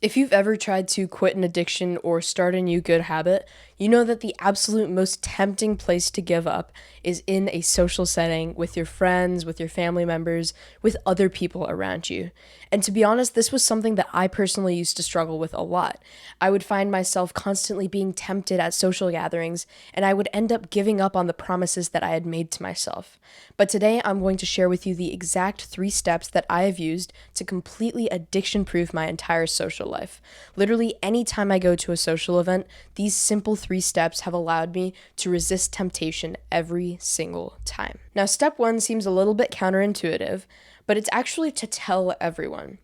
If you've ever tried to quit an addiction or start a new good habit, you know that the absolute most tempting place to give up is in a social setting with your friends, with your family members, with other people around you. And to be honest, this was something that I personally used to struggle with a lot. I would find myself constantly being tempted at social gatherings, and I would end up giving up on the promises that I had made to myself. But today, I'm going to share with you the exact 3 steps that I have used to completely addiction proof my entire social life. Literally, anytime I go to a social event, these simple 3 steps have allowed me to resist temptation every single time. Now, step 1 seems a little bit counterintuitive, but it's actually to tell everyone.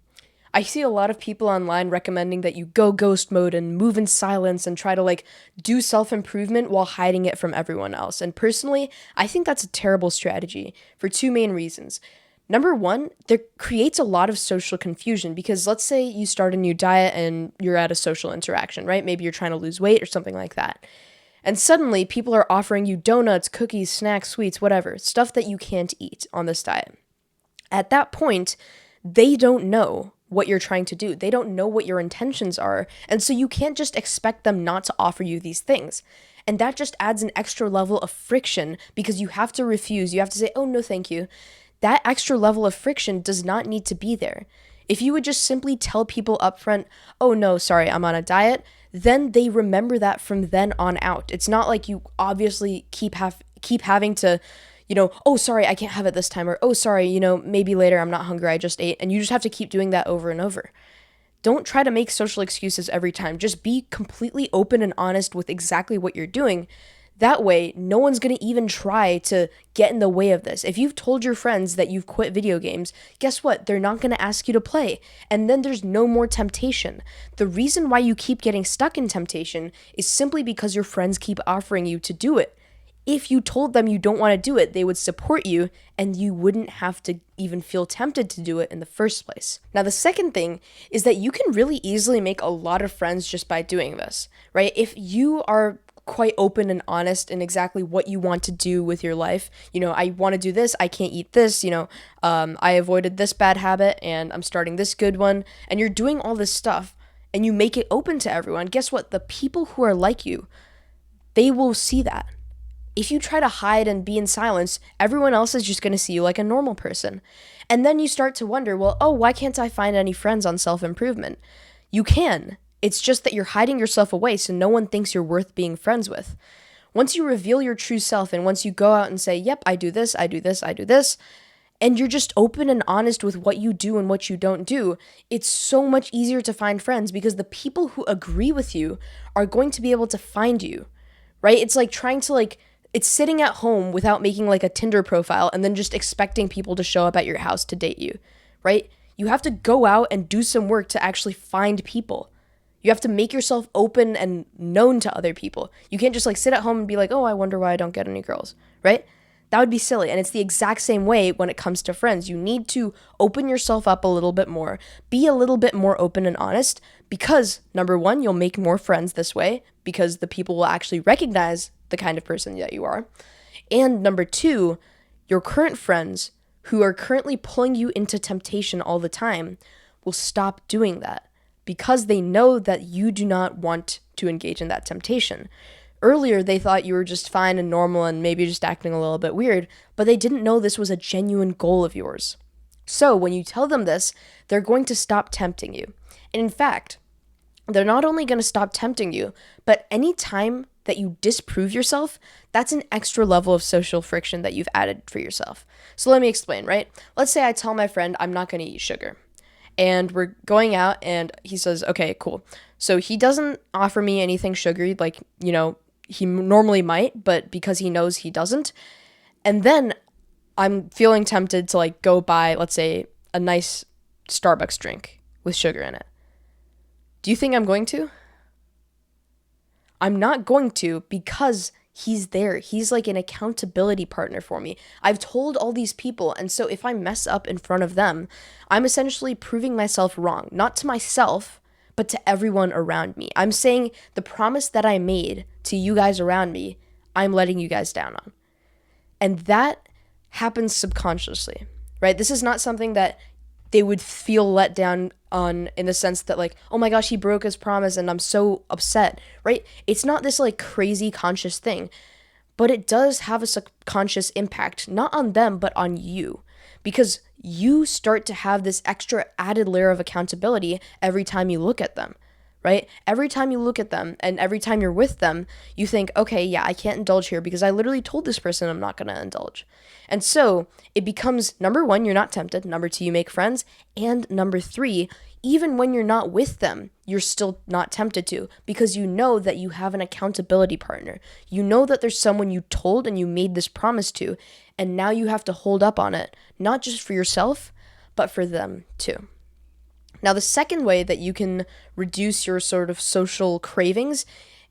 I see a lot of people online recommending that you go ghost mode and move in silence and try to do self improvement while hiding it from everyone else. And personally, I think that's a terrible strategy for 2 main reasons. Number one, there creates a lot of social confusion because let's say you start a new diet and you're at a social interaction, right? Maybe you're trying to lose weight or something like that. And suddenly people are offering you donuts, cookies, snacks, sweets, whatever, stuff that you can't eat on this diet. At that point, they don't know what you're trying to do. They don't know what your intentions are. And so you can't just expect them not to offer you these things. And that just adds an extra level of friction because you have to refuse. You have to say, oh, no, thank you. That extra level of friction does not need to be there. If you would just simply tell people up front, oh no, sorry, I'm on a diet, then they remember that from then on out. It's not like you obviously keep having to, oh sorry, I can't have it this time, or oh sorry, maybe later, I'm not hungry, I just ate, and you just have to keep doing that over and over. Don't try to make social excuses every time. Just be completely open and honest with exactly what you're doing. That way, no one's going to even try to get in the way of this. If you've told your friends that you've quit video games, guess what? They're not going to ask you to play. And then there's no more temptation. The reason why you keep getting stuck in temptation is simply because your friends keep offering you to do it. If you told them you don't want to do it, they would support you and you wouldn't have to even feel tempted to do it in the first place. Now, the second thing is that you can really easily make a lot of friends just by doing this, right? If you are quite open and honest in exactly what you want to do with your life. I want to do this, I can't eat this, I avoided this bad habit and I'm starting this good one. And you're doing all this stuff and you make it open to everyone. Guess what? The people who are like you, they will see that. If you try to hide and be in silence, everyone else is just going to see you like a normal person. And then you start to wonder, well, oh, why can't I find any friends on self-improvement? You can. It's just that you're hiding yourself away so no one thinks you're worth being friends with. Once you reveal your true self and once you go out and say, yep, I do this, I do this, I do this, and you're just open and honest with what you do and what you don't do, it's so much easier to find friends because the people who agree with you are going to be able to find you, right? It's like trying to it's sitting at home without making a Tinder profile and then just expecting people to show up at your house to date you, right? You have to go out and do some work to actually find people. You have to make yourself open and known to other people. You can't just sit at home and be like, oh, I wonder why I don't get any girls, right? That would be silly. And it's the exact same way when it comes to friends. You need to open yourself up a little bit more, be a little bit more open and honest because, number one, you'll make more friends this way because the people will actually recognize the kind of person that you are. And number two, your current friends who are currently pulling you into temptation all the time will stop doing that because they know that you do not want to engage in that temptation. Earlier, they thought you were just fine and normal and maybe just acting a little bit weird, but they didn't know this was a genuine goal of yours. So when you tell them this, they're going to stop tempting you. And in fact, they're not only going to stop tempting you, but any time that you disprove yourself, that's an extra level of social friction that you've added for yourself. So let me explain, right? Let's say I tell my friend I'm not going to eat sugar. And we're going out and he says, okay, cool. So he doesn't offer me anything sugary, he normally might, but because he knows he doesn't. And then I'm feeling tempted to go buy, let's say, a nice Starbucks drink with sugar in it. Do you think I'm going to? I'm not going to because he's there. He's like an accountability partner for me. I've told all these people, and so if I mess up in front of them, I'm essentially proving myself wrong, not to myself, but to everyone around me. I'm saying the promise that I made to you guys around me, I'm letting you guys down on. And that happens subconsciously, right? This is not something that they would feel let down on in the sense that like, oh my gosh, he broke his promise and I'm so upset, right? It's not this like crazy conscious thing, but it does have a subconscious impact, not on them, but on you. Because you start to have this extra added layer of accountability every time you look at them, right? Every time you look at them and every time you're with them, you think, okay, yeah, I can't indulge here because I literally told this person I'm not going to indulge. And so it becomes number one, you're not tempted. Number two, you make friends. And number three, even when you're not with them, you're still not tempted to because you know that you have an accountability partner. You know that there's someone you told and you made this promise to, and now you have to hold up on it, not just for yourself, but for them too. Now, the second way that you can reduce your sort of social cravings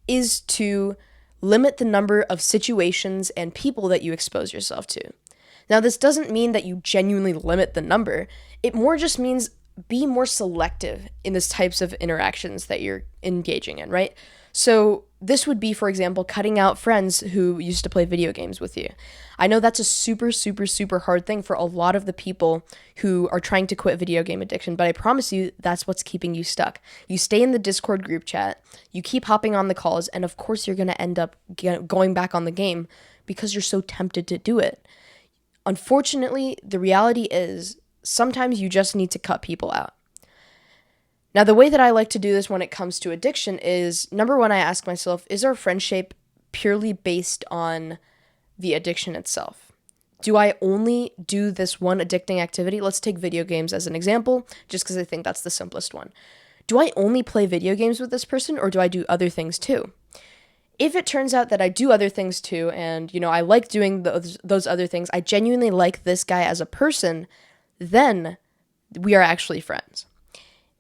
is to limit the number of situations and people that you expose yourself to. Now, this doesn't mean that you genuinely limit the number. It more just means be more selective in these types of interactions that you're engaging in, right? So this would be, for example, cutting out friends who used to play video games with you. I know that's a super, super, super hard thing for a lot of the people who are trying to quit video game addiction, but I promise you that's what's keeping you stuck. You stay in the Discord group chat, you keep hopping on the calls, and of course you're going to end up going back on the game because you're so tempted to do it. Unfortunately, the reality is sometimes you just need to cut people out. Now, the way that I like to do this when it comes to addiction is, number one, I ask myself, is our friendship purely based on the addiction itself? Do I only do this one addicting activity? Let's take video games as an example, just because I think that's the simplest one. Do I only play video games with this person, or do I do other things too? If it turns out that I do other things too, and, I like doing those other things, I genuinely like this guy as a person, then we are actually friends.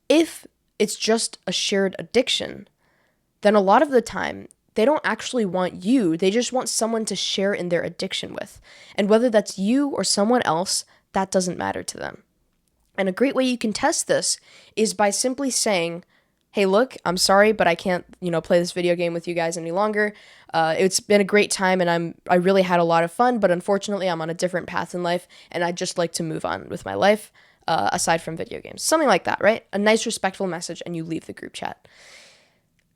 If it's just a shared addiction, then a lot of the time, they don't actually want you. They just want someone to share in their addiction with. And whether that's you or someone else, that doesn't matter to them. And a great way you can test this is by simply saying, hey, look, I'm sorry, but I can't, play this video game with you guys any longer. It's been a great time and I really had a lot of fun, but unfortunately I'm on a different path in life and I'd just like to move on with my life. Aside from video games. Something like that, right? A nice, respectful message, and you leave the group chat.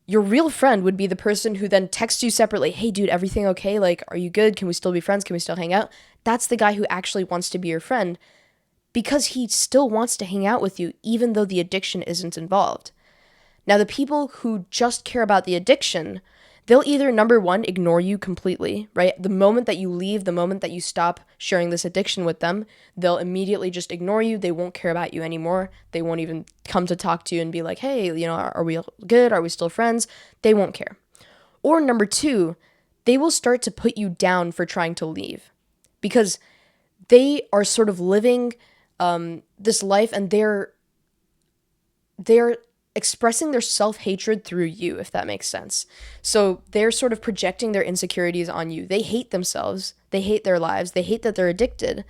Your real friend would be the person who then texts you separately, hey, dude, everything okay? Like, are you good? Can we still be friends? Can we still hang out? That's the guy who actually wants to be your friend because he still wants to hang out with you, even though the addiction isn't involved. Now, the people who just care about the addiction, they'll either, number one, ignore you completely, right? The moment that you leave, the moment that you stop sharing this addiction with them, they'll immediately just ignore you. They won't care about you anymore. They won't even come to talk to you and be like, hey, are we good? Are we still friends? They won't care. Or number two, they will start to put you down for trying to leave because they are sort of living this life and they're expressing their self-hatred through you, if that makes sense. So they're sort of projecting their insecurities on you. They hate themselves. They hate their lives. They hate that they're addicted.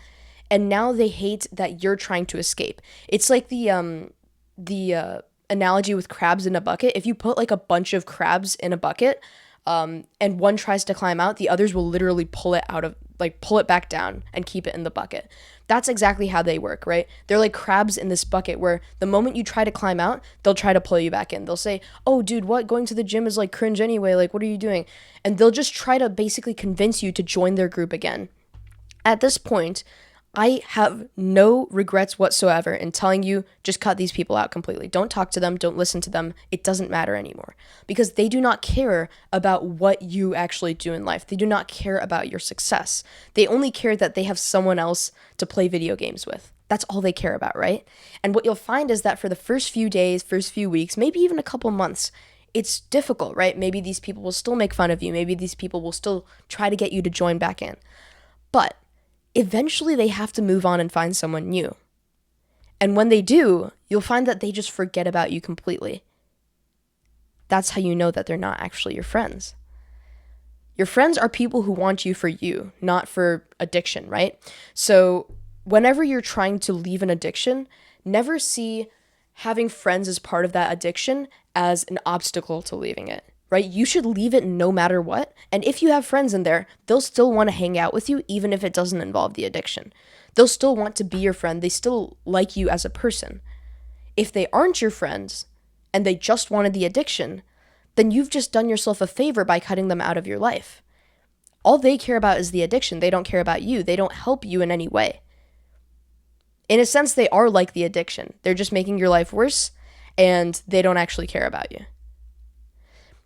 And now they hate that you're trying to escape. It's like the analogy with crabs in a bucket. If you put like a bunch of crabs in a bucket, and one tries to climb out, the others will literally pull it back down and keep it in the bucket. That's exactly how they work, right? They're like crabs in this bucket where the moment you try to climb out, they'll try to pull you back in. They'll say, oh, dude, what? Going to the gym is like cringe anyway. Like, what are you doing? And they'll just try to basically convince you to join their group again. At this point, I have no regrets whatsoever in telling you, just cut these people out completely. Don't talk to them. Don't listen to them. It doesn't matter anymore because they do not care about what you actually do in life. They do not care about your success. They only care that they have someone else to play video games with. That's all they care about, right? And what you'll find is that for the first few days, first few weeks, maybe even a couple months, it's difficult, right? Maybe these people will still make fun of you. Maybe these people will still try to get you to join back in. But eventually they have to move on and find someone new. And when they do, you'll find that they just forget about you completely. That's how you know that they're not actually your friends. Your friends are people who want you for you, not for addiction, right? So whenever you're trying to leave an addiction, never see having friends as part of that addiction as an obstacle to leaving it, right? You should leave it no matter what. And if you have friends in there, they'll still want to hang out with you, even if it doesn't involve the addiction. They'll still want to be your friend. They still like you as a person. If they aren't your friends and they just wanted the addiction, then you've just done yourself a favor by cutting them out of your life. All they care about is the addiction. They don't care about you. They don't help you in any way. In a sense, they are like the addiction. They're just making your life worse, and they don't actually care about you.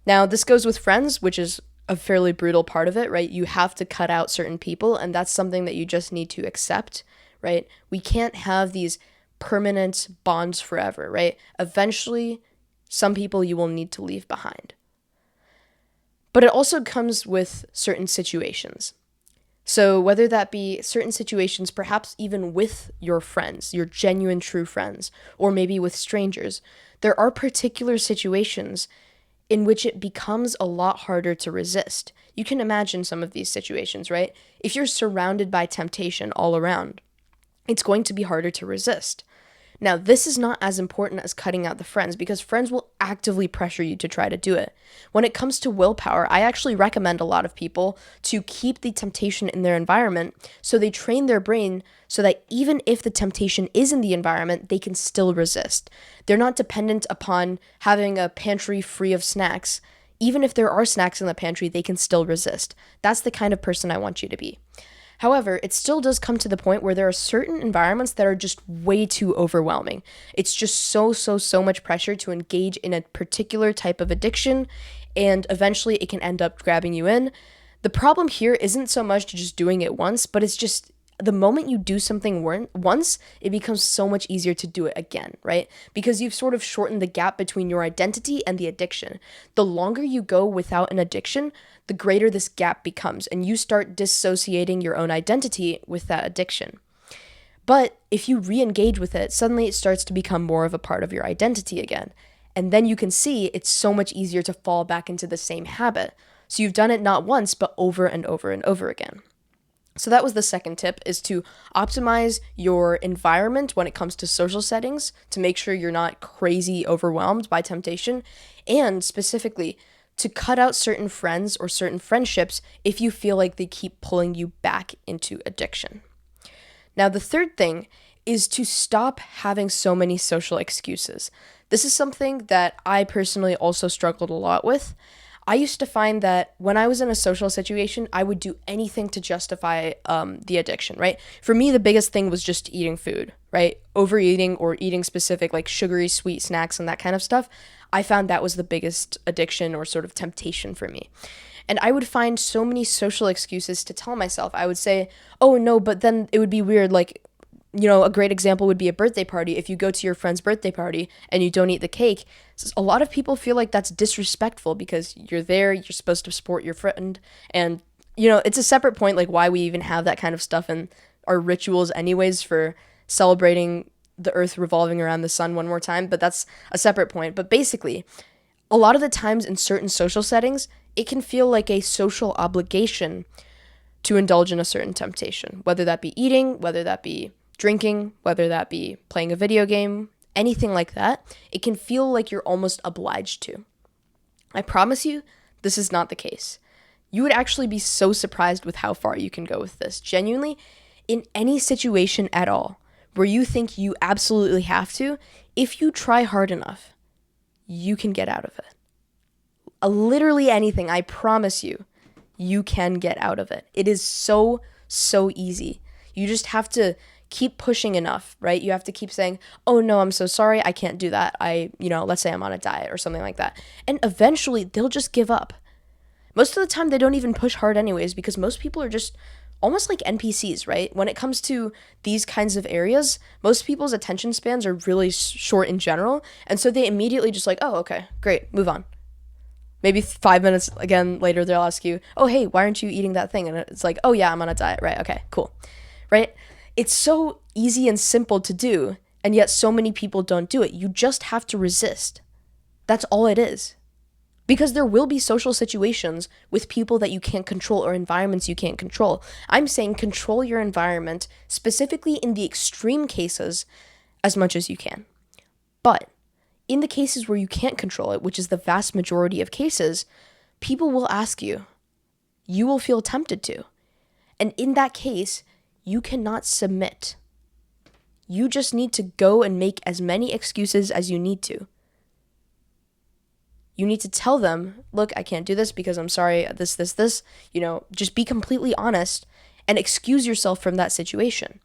Now, this goes with friends, which is a fairly brutal part of it, right? You have to cut out certain people, and that's something that you just need to accept, right? We can't have these permanent bonds forever, right? Eventually, some people you will need to leave behind. But it also comes with certain situations. So whether that be certain situations, perhaps even with your friends, your genuine true friends, or maybe with strangers, there are particular situations in which it becomes a lot harder to resist. You can imagine some of these situations, right? If you're surrounded by temptation all around, it's going to be harder to resist. Now, this is not as important as cutting out the friends, because friends will actively pressure you to try to do it. When it comes to willpower, I actually recommend a lot of people to keep the temptation in their environment so they train their brain so that even if the temptation is in the environment, they can still resist. They're not dependent upon having a pantry free of snacks. Even if there are snacks in the pantry, they can still resist. That's the kind of person I want you to be. However, it still does come to the point where there are certain environments that are just way too overwhelming. It's just so much pressure to engage in a particular type of addiction, and eventually it can end up grabbing you in. The problem here isn't so much just doing it once, but it's just the moment you do something once, it becomes so much easier to do it again, right? Because you've sort of shortened the gap between your identity and the addiction. The longer you go without an addiction, the greater this gap becomes, and you start dissociating your own identity with that addiction. But if you re-engage with it, suddenly it starts to become more of a part of your identity again. And then you can see it's so much easier to fall back into the same habit. So you've done it not once, but over and over and over again. So that was the second tip, is to optimize your environment when it comes to social settings to make sure you're not crazy overwhelmed by temptation, and specifically to cut out certain friends or certain friendships if you feel like they keep pulling you back into addiction. Now, the third thing is to stop having so many social excuses. This is something that I personally also struggled a lot with. I used to find that when I was in a social situation, I would do anything to justify the addiction, right? For me, the biggest thing was just eating food, right? Overeating or eating specific like sugary sweet snacks and that kind of stuff. I found that was the biggest addiction or sort of temptation for me. And I would find so many social excuses to tell myself. I would say, oh no, but then it would be weird, like, you know, a great example would be a birthday party. If you go to your friend's birthday party and you don't eat the cake, a lot of people feel like that's disrespectful because you're there, you're supposed to support your friend. And, you know, it's a separate point, like why we even have that kind of stuff in our rituals anyways for celebrating the earth revolving around the sun one more time. But that's a separate point. But basically, a lot of the times in certain social settings, it can feel like a social obligation to indulge in a certain temptation, whether that be eating, whether that be drinking, whether that be playing a video game, anything like that. It can feel like you're almost obliged to. I promise you, this is not the case. You would actually be so surprised with how far you can go with this. Genuinely, in any situation at all where you think you absolutely have to, if you try hard enough, you can get out of it. Literally anything, I promise you, you can get out of it. It is so easy. You just have to keep pushing enough, right? You have to keep saying, oh no, I'm so sorry, I can't do that. Let's say I'm on a diet or something like that. And eventually they'll just give up. Most of the time they don't even push hard anyways, because most people are just almost like NPCs, right? When it comes to these kinds of areas, most people's attention spans are really short in general. And so they immediately just like, oh, okay, great, move on. Maybe 5 minutes again later, they'll ask you, oh, hey, why aren't you eating that thing? And it's like, oh yeah, I'm on a diet, right? Okay, cool, right? It's so easy and simple to do, and yet so many people don't do it. You just have to resist. That's all it is. Because there will be social situations with people that you can't control or environments you can't control. I'm saying control your environment, specifically in the extreme cases, as much as you can. But in the cases where you can't control it, which is the vast majority of cases, people will ask you. You will feel tempted to. And in that case, you cannot submit. You just need to go and make as many excuses as you need to. You need to tell them, look, I can't do this because I'm sorry, this. Just be completely honest and excuse yourself from that situation.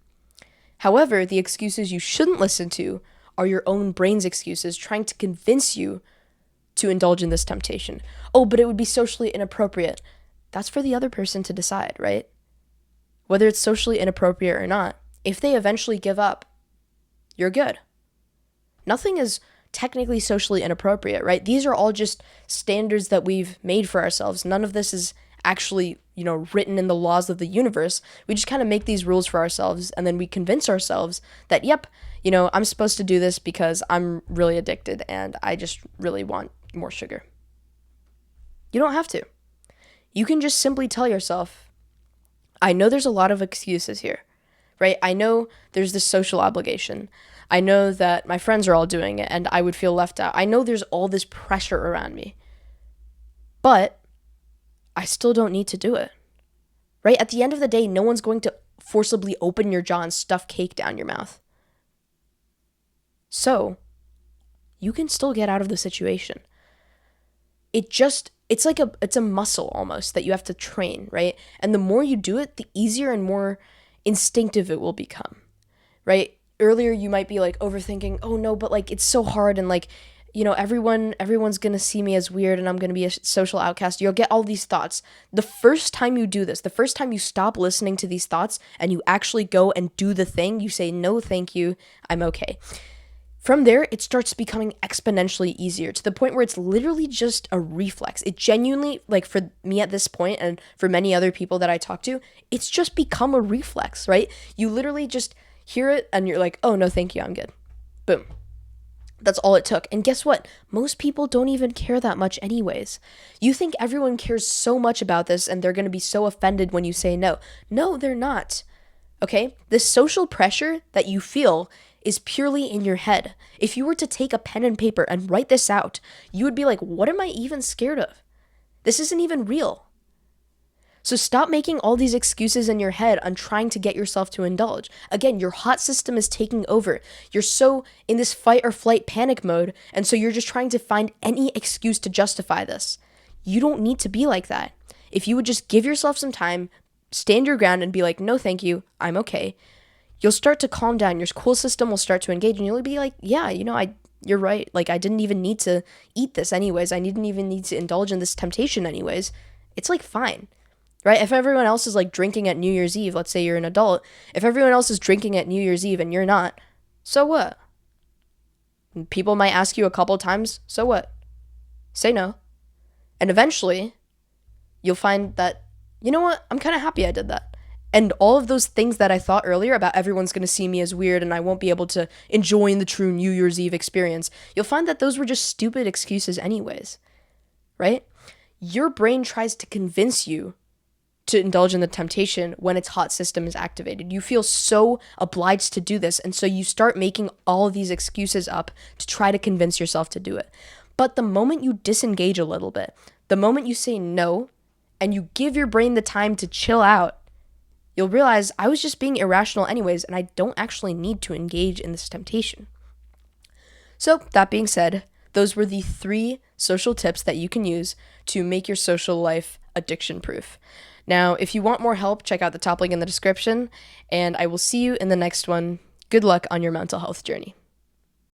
However, the excuses you shouldn't listen to are your own brain's excuses trying to convince you to indulge in this temptation. Oh, but it would be socially inappropriate. That's for the other person to decide, right? Whether it's socially inappropriate or not, if they eventually give up, you're good. Nothing is technically socially inappropriate, right? These are all just standards that we've made for ourselves. None of this is actually, written in the laws of the universe. We just kind of make these rules for ourselves, and then we convince ourselves that, yep, I'm supposed to do this because I'm really addicted and I just really want more sugar. You don't have to. You can just simply tell yourself, I know there's a lot of excuses here, right? I know there's this social obligation. I know that my friends are all doing it and I would feel left out. I know there's all this pressure around me, but I still don't need to do it, right? At the end of the day, no one's going to forcibly open your jaw and stuff cake down your mouth. So you can still get out of the situation. It's a muscle almost that you have to train, right? And the more you do it, the easier and more instinctive it will become, right? Earlier you might be like overthinking, oh no, but like it's so hard and like, everyone's gonna see me as weird and I'm gonna be a social outcast. You'll get all these thoughts. The first time you do this, the first time you stop listening to these thoughts and you actually go and do the thing, you say, no, thank you, I'm okay. From there, it starts becoming exponentially easier to the point where it's literally just a reflex. It genuinely, like for me at this point and for many other people that I talk to, it's just become a reflex, right? You literally just hear it and you're like, oh, no, thank you, I'm good. Boom. That's all it took. And guess what? Most people don't even care that much anyways. You think everyone cares so much about this and they're going to be so offended when you say no. No, they're not. Okay? This social pressure that you feel is purely in your head. If you were to take a pen and paper and write this out, you would be like, what am I even scared of? This isn't even real. So stop making all these excuses in your head on trying to get yourself to indulge. Again, your hot system is taking over. You're so in this fight or flight panic mode, and so you're just trying to find any excuse to justify this. You don't need to be like that. If you would just give yourself some time, stand your ground and be like, no, thank you, I'm okay. You'll start to calm down. Your school system will start to engage and you'll be like, yeah, you're right. Like I didn't even need to eat this anyways. I didn't even need to indulge in this temptation anyways. It's like fine, right? If everyone else is like drinking at New Year's Eve, let's say you're an adult. If everyone else is drinking at New Year's Eve and you're not, so what? People might ask you a couple times, so what? Say no. And eventually you'll find that, you know what? I'm kind of happy I did that. And all of those things that I thought earlier about everyone's going to see me as weird and I won't be able to enjoy the true New Year's Eve experience, you'll find that those were just stupid excuses anyways, right? Your brain tries to convince you to indulge in the temptation when its hot system is activated. You feel so obliged to do this, and so you start making all of these excuses up to try to convince yourself to do it. But the moment you disengage a little bit, the moment you say no, and you give your brain the time to chill out, you'll realize I was just being irrational anyways, and I don't actually need to engage in this temptation. So, that being said, those were the 3 social tips that you can use to make your social life addiction-proof. Now, if you want more help, check out the top link in the description, and I will see you in the next one. Good luck on your mental health journey.